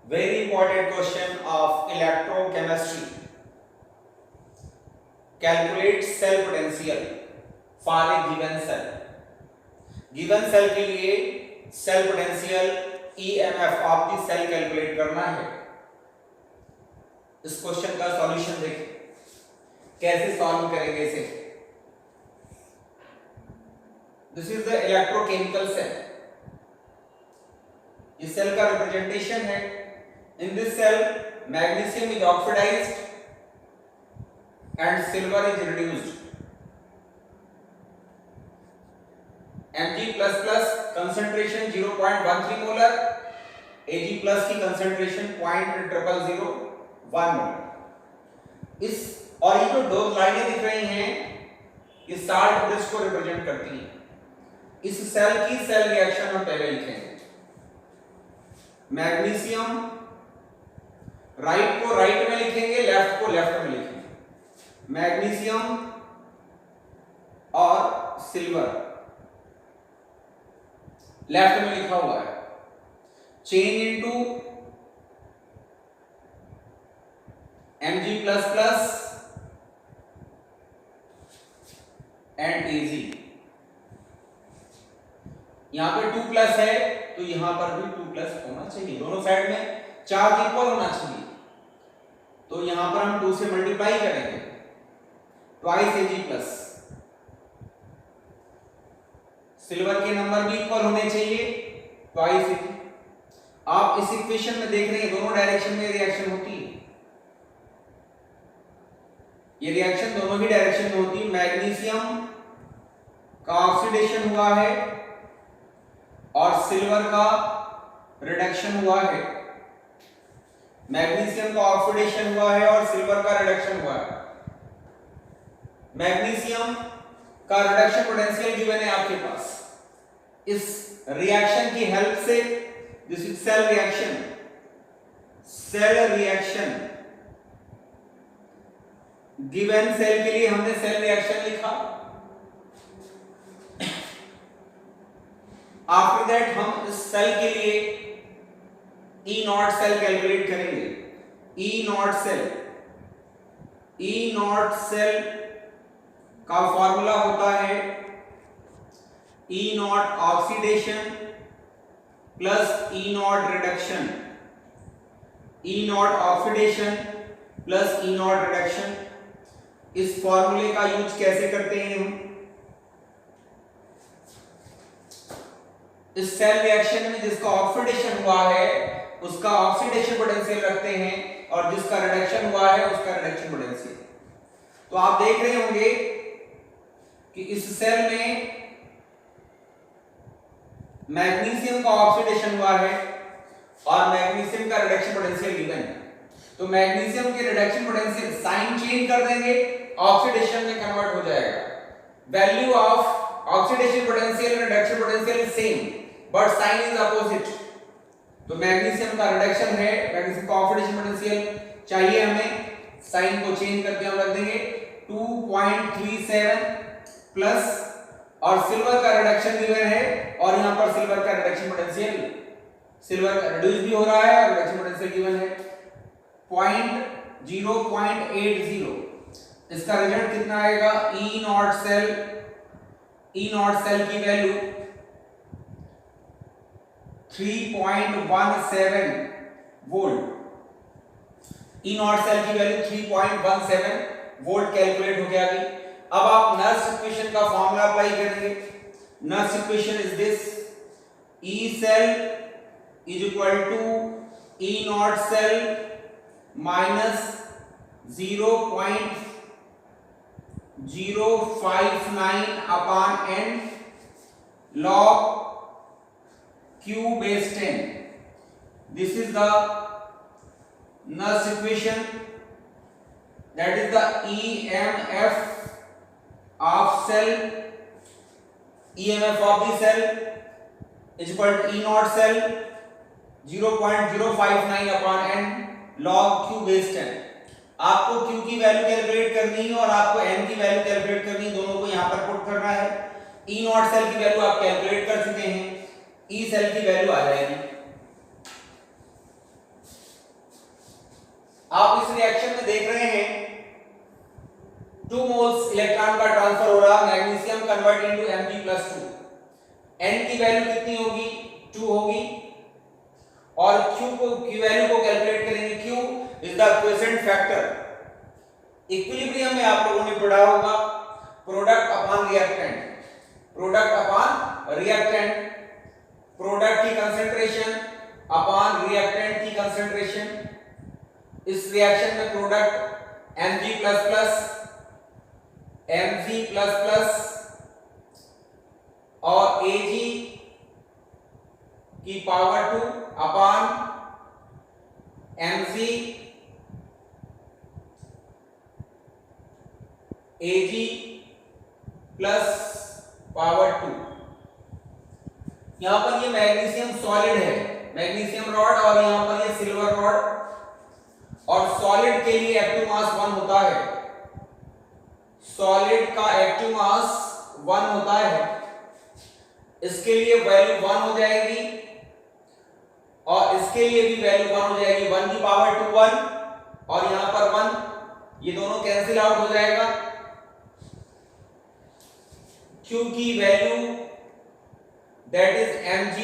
Very important question of electrochemistry. Calculate cell potential for a given cell. Given cell के लिए cell potential EMF of the cell calculate करना है. इस question का solution देखिए कैसे सॉल्व करेंगे इसे. This is the electrochemical cell. इस सेल का रिप्रेजेंटेशन है. In this cell magnesium is oxidised and silver is reduced. Mg++ concentration 0.13 molar, Ag+ की कंसंट्रेशन 0.0001 मोलर. इस और ये जो दो लाइनें दिख रही हैं ये साल्ट ब्रिज को रिप्रेजेंट करती हैं. इस सेल की सेल रिएक्शन हम पहले लिखेंगे. मैग्नीशियम राइट को राइट में लिखेंगे, लेफ्ट को लेफ्ट में लिखेंगे. मैग्नीशियम और सिल्वर लेफ्ट में लिखा हुआ है. Change into Mg++ and Ag. यहां पे 2+ है तो यहां पर भी 2+ होना चाहिए. दोनों साइड में चार्ज इक्वल होना चाहिए. तो यहां पर हम 2 से मल्टीप्लाई करेंगे. Twice Ag+. सिल्वर के नंबर भी इक्वल होने चाहिए. Twice Ag. आप इस इक्वेशन में देख रहे हैं दोनों डायरेक्शन में रिएक्शन होती है. ये रिएक्शन दोनों ही डायरेक्शन में होती है. मैग्नीशियम का ऑक्सीडेशन हुआ है और सिल्वर का रिडक्शन हुआ है. मैग्नीशियम का ऑक्सीडेशन हुआ है और सिल्वर का रिडक्शन हुआ है. मैग्नीशियम का रिडक्शन पोटेंशियल गिवन है आपके पास. इस रिएक्शन की हेल्प से this is cell reaction. Cell reaction given cell के लिए हमने सेल रिएक्शन लिखा. आफ्टर दैट हम इस सेल के लिए E0 सेल कैलकुलेट करेंगे. E0 सेल का फॉर्मूला होता है E0 oxidation plus E0 reduction. E0 oxidation plus E0 reduction. इस फॉर्मूले का यूज कैसे करते हैं हम? इस सेल रिएक्शन में जिसका ऑक्सीडेशन हुआ है उसका ऑक्सीडेशन पोटेंशियल रखते हैं और जिसका रिडक्शन हुआ है उसका रिडक्शन पोटेंशियल. तो आप देख रहे होंगे कि इस सेल में मैग्नीशियम का ऑक्सीडेशन हुआ है और मैग्नीशियम का रिडक्शन पोटेंशियल गिवन है. तो मैग्नीशियम के रिडक्शन पोटेंशियल साइन चेंज कर देंगे, ऑक्सीडेशन में कन्वर्ट हो जाएगा. Value of oxidation potential and reduction potential is same but sign is opposite. तो मैग्नीशियम का रिडक्शन है, मैग्नीशियम का ऑक्सीडेशन पोटेंशियल चाहिए हमें. साइन को चेंज करके हम रख देंगे 2.37 प्लस और सिल्वर का रिडक्शन गिवन है और यहां पर सिल्वर का रिडक्शन पोटेंशियल, सिल्वर का रिड्यूस भी हो रहा है और रिडक्शन पोटेंशियल गिवन है 0.80. इसका रिजल्ट कितना आएगा? E0 सेल की वैल्यू 3.17 वोल्ट. E0 सेल की वैल्यू 3.17 वोल्ट कैलकुलेट हो गया. अब आप नर्स इक्वेशन का फॉर्मूला अप्लाई करेंगे. Nernst equation is this: E cell is equal to E0 cell minus 0.059 upon n log q base 10. This is the nurse equation, that is the EMF of cell. EMF of the cell is equal to E0 cell 0.059 upon n log q base 10. आपको q की value calculate करनी है और आपको n की value calculate करनी है. दोनों को यहां पर पुट करना है. E0 सेल की वैल्यू आप कैलकुलेट कर चुके हैं. E सेल की वैल्यू आ जाएगी आप इस रिएक्शन में देख रहे हैं 2 मोल्स इलेक्ट्रॉन का ट्रांसफर हो रहा, magnesium convert into Mg+2। n की वैल्यू कितनी होगी? 2 होगी। और q की वैल्यू को कैलकुलेट करेंगे। q is the quotient factor. Equilibrium में आप लोगों ने पढ़ा होगा product upon reactant, product upon reactant, product की कंसंट्रेशन अपॉन रिएक्टेंट की कंसंट्रेशन। इस रिएक्शन में प्रोडक्ट Mg++ और Ag की power 2 upon Mg Ag plus power 2। यहां पर ये मैग्नीशियम सॉलिड है, मैग्नीशियम रॉड, और यहां पर ये सिल्वर रॉड। और सॉलिड के लिए एक्टिव मास 1 होता है, सॉलिड का एक्टिव मास 1 होता है। इसके लिए वैल्यू 1 हो जाएगी और इसके लिए भी वैल्यू 1 हो जाएगी। 1 की पावर 2 1 और यहां पर 1, ये दोनों कैंसिल आउट हो जाएगा। Q की value that is Mg++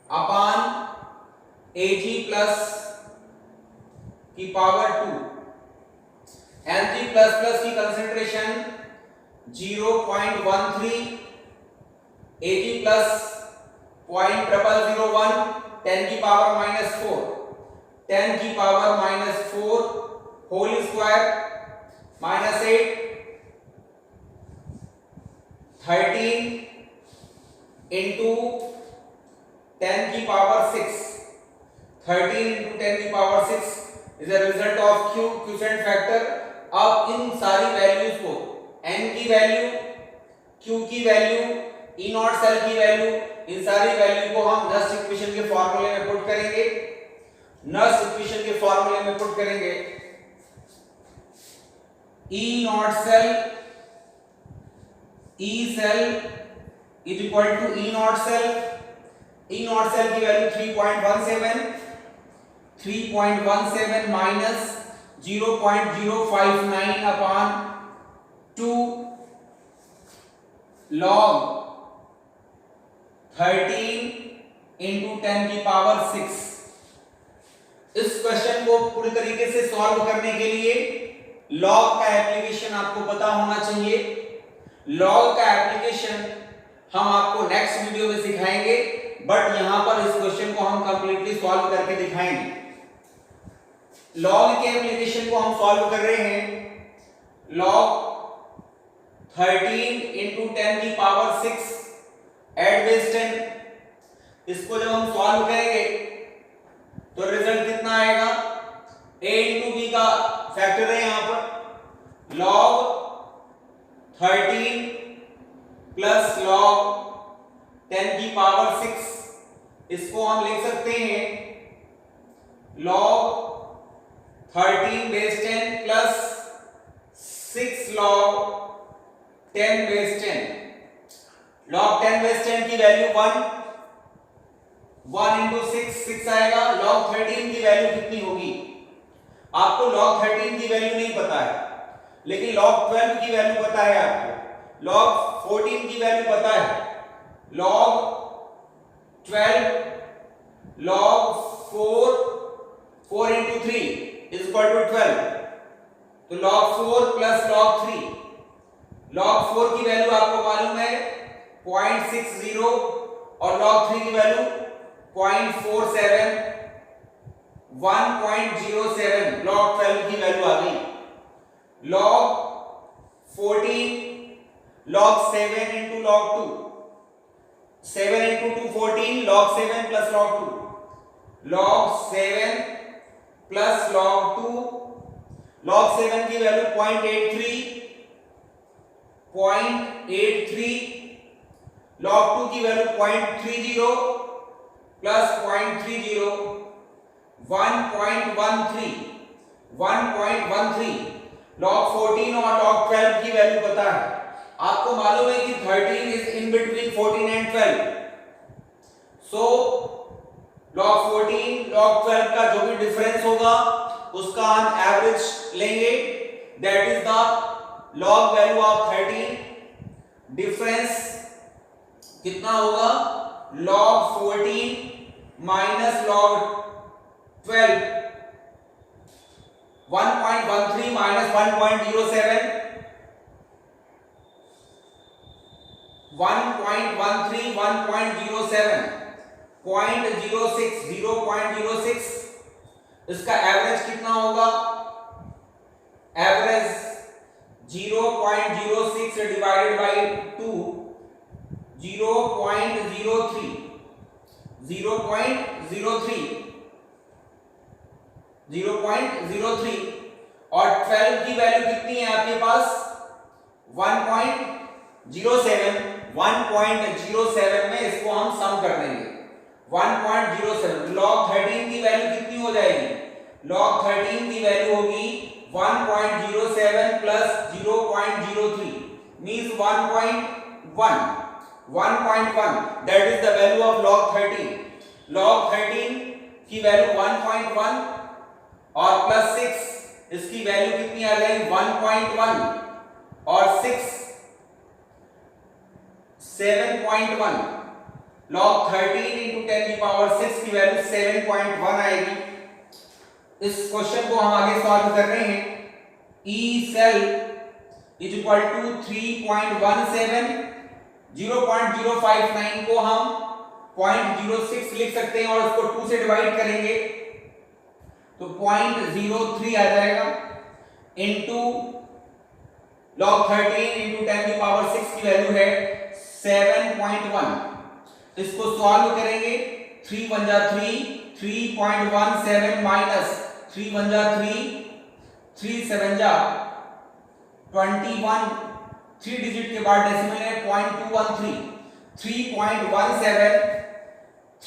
upon Ag+ की पावर 2। Mg++ की कंसंट्रेशन 0.13, Ag+ 0.0001, 10 की पावर -4, 10 की पावर -4 होल स्क्वायर -8, 13 इंटू 10 की पावर 6, 13 इंटू 10 की power 6 is a result of Q, quotient factor. अब इन सारी वैल्यूज को, n की वैल्यू, Q की वैल्यू, E0 सेल की वैल्यू, इन सारी वैल्यू को हम नस्ट इक्वेशन के फार्मूले में पुट करेंगे, नस्ट इक्वेशन के फार्मूले में पुट करेंगे। E0 cell, E cell is equal to E0 cell, E0 cell की value 3.17 minus 0.059 upon 2 log 13 into 10 की पावर 6। इस क्वेश्चन को पूरी तरीके से सॉल्व करने के लिए लॉग का एप्लीकेशन आपको पता होना चाहिए। लॉग का एप्लीकेशन हम आपको नेक्स्ट वीडियो में सिखाएंगे, बट यहां पर इस क्वेश्चन को हम कंप्लीटली सॉल्व करके दिखाएंगे। लॉग के एप्लीकेशन को हम सॉल्व कर रहे हैं। लॉग 13 इंटू 10 की पावर 6 एट बेस 10, इसको जब हम सॉल्व करेंगे तो रिजल्ट कितना आएगा? a इंटू बी का फैक्टर है यहां पर, लॉग 13 प्लस लॉग 10 की पावर 6, इसको हम लिख सकते हैं log 13 base 10 plus 6 log 10 base 10। log 10 base 10 की वैल्यू 1 इंटू 6 आएगा। log 13 की वैल्यू कितनी होगी? आपको log 13 की वैल्यू नहीं पता है, लेकिन log 12 की वैल्यू पता है आपको, log 14 की वैल्यू पता है, log 12 log 4 into 3 is equal to 12, तो log 4 plus log 3, log 4 की वैल्यू आपको मालूम है 0.60 और log 3 की वैल्यू 0.47, 1.07, log 12 की वैल्यू आ गई। log 14 log 7 into log 2, 7 into 2 14, log 7 plus log 2, log 7 plus log 2, log 7 की वैल्यू 0.83, 0.83, log 2 की वैल्यू 0.30 plus 0.30, 1.13, 1.13, log 14 और log 12 की वैल्यू पता है। आपको मालूम है कि 13 is in between 14 and 12, so log 14 log 12 का जो भी डिफरेंस होगा उसका हम एवरेज लेंगे, that is the log value of 13। Difference कितना होगा, log 14 माइनस log 12, 1.13 माइनस 1.07, 1.13 1.07, 0.06 0.06, इसका एवरेज कितना होगा, एवरेज 0.06 डिवाइडेड बाय 2, 0.03 0.03 और 12 की वैल्यू कितनी है आपके पास, 1.07, 1.07 में इसको हम सम कर देंगे, 1.07। log 13 की वैल्यू कितनी हो जाएगी, log 13 की वैल्यू होगी 1.07 plus 0.03 means 1.1, that is the value of log 13। log 13 की वैल्यू 1.1 और प्लस 6, इसकी वैल्यू कितनी आ जाएगी, 1.1 और 6 7.1, log 13 into 10 की पावर 6 की वैल्यू 7.1 आएगी। इस क्वेश्चन को हम आगे सॉल्व कर रहे हैं। E cell is equal to 3.17, 0.059 को हम 0.06 लिख सकते हैं और उसको 2 से डिवाइड करेंगे तो 0.03 आ जाएगा, इनटू log 13 into 10 की पावर 6 की वैल्यू है 7.1। इसको सॉल्व करेंगे, 3 1 जा 3, 3.17 माइनस 3 1 जा 3, 3 7 जा 21, 3 डिजिट के बाद डेसिमल है 0.213, 3.17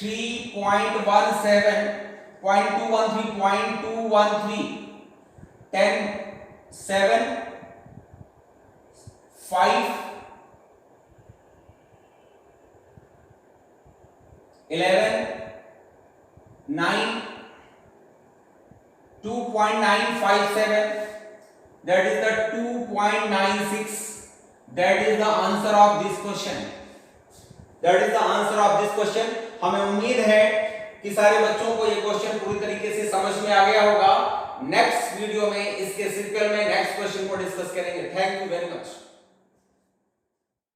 0.213 10 7 5 11 9 2.957, that is the 2.96, that is the answer of this question, that is the answer of this question। हमें उम्मीद है कि सारे बच्चों को ये क्वेश्चन पूरी तरीके से समझ में आ गया होगा। नेक्स्ट वीडियो में इसके सिंपल में नेक्स्ट क्वेश्चन को डिस्कस करेंगे। Thank you very much.